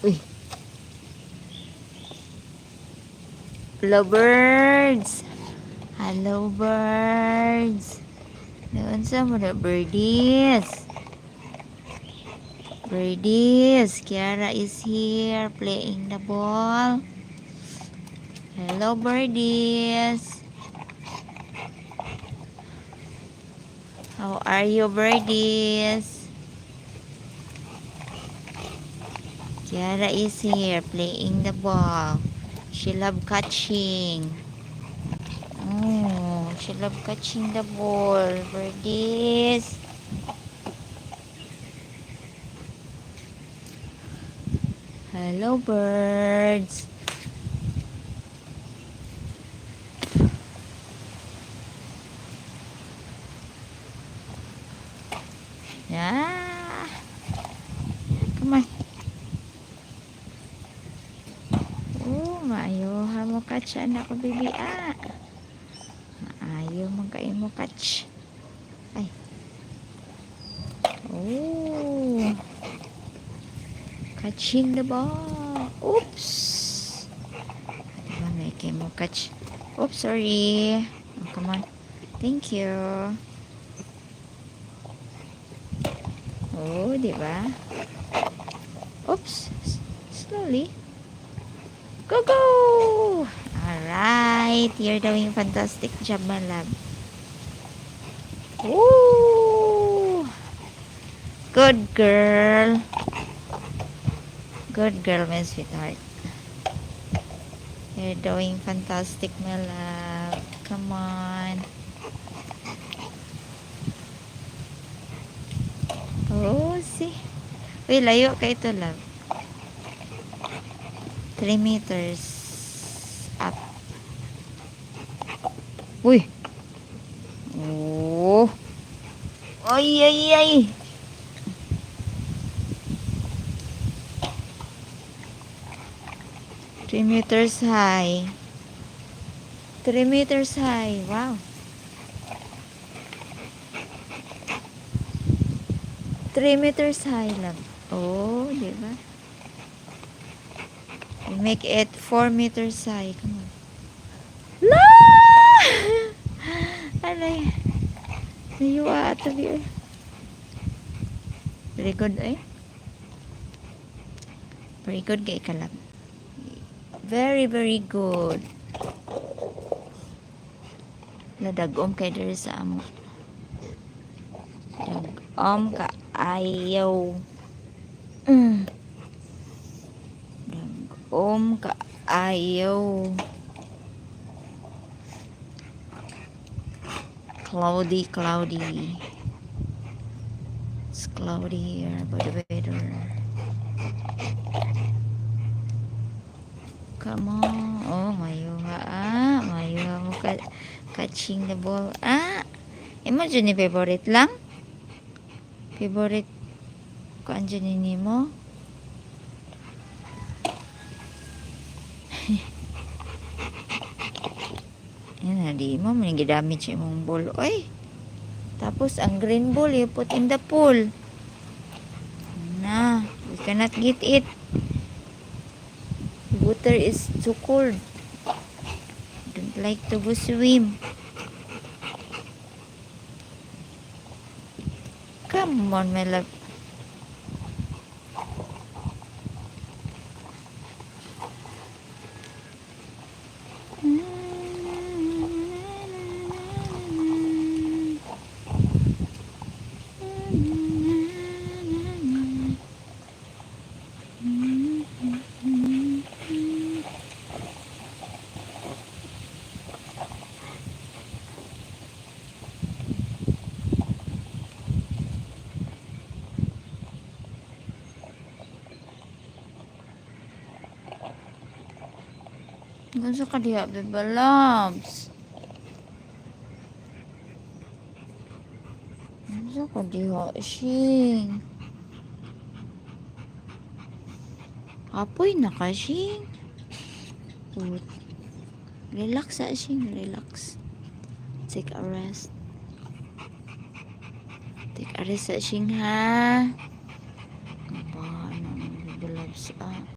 Uy, hello birds. Hello birds. Doon sa mga birdies. Birdies. Kiara is here playing the ball. Hello birdies. How are you birdies? Kiara is here playing the ball. She love catching. Oh, she love catching the ball. Birdies. Hello birds. Yeah. Come on. Oh, maayo ha mo catch anak ko bibi Maayo man kayo mo catch. Ay. Oh. Catching the ball. Oops. Diba may kayo mo catch. Oops, sorry. Oh, come on. Thank you. Oh, diba? Oops. Slowly. Go, go! Alright. You're doing fantastic job, my love. Woo! Good girl. Good girl, my sweetheart. You're doing fantastic, my love. Come on. Oh, see. Uy, layo ka ito, love. 3 meters up. Uy. Oh. Ay, ay, ay. Three meters high. 3 meters high. Wow. 3 meters high lang. Oh, di ba? We make it 4 meters high. Come on. La! Alay. Nayuwa ato biyo. Very good, eh? Very good, kay kalab. Very, very good. Nadagom kay diri sa amo. Dagom ka ayaw. Dagom ka ayaw. Cloudy, cloudy. It's cloudy here by the weather. Come on. Oh, mayuha mayuha mo catching the ball. Imagine ni favorite lang. Favorite ko andyan ni mo. Yan, di mo manigidamit siya mong ball. Oy. Tapos ang green ball you put in the pool. Na, we cannot get it. The water is too cold. Don't like to go swim. Come on, my love. Ganso ka diha, beba loves. Ganso ka diha, Shing. Apoy na ka, Shing. Relax sa Shing, relax. Take a rest. Take a rest sa Shing, ha. Paano, beba loves,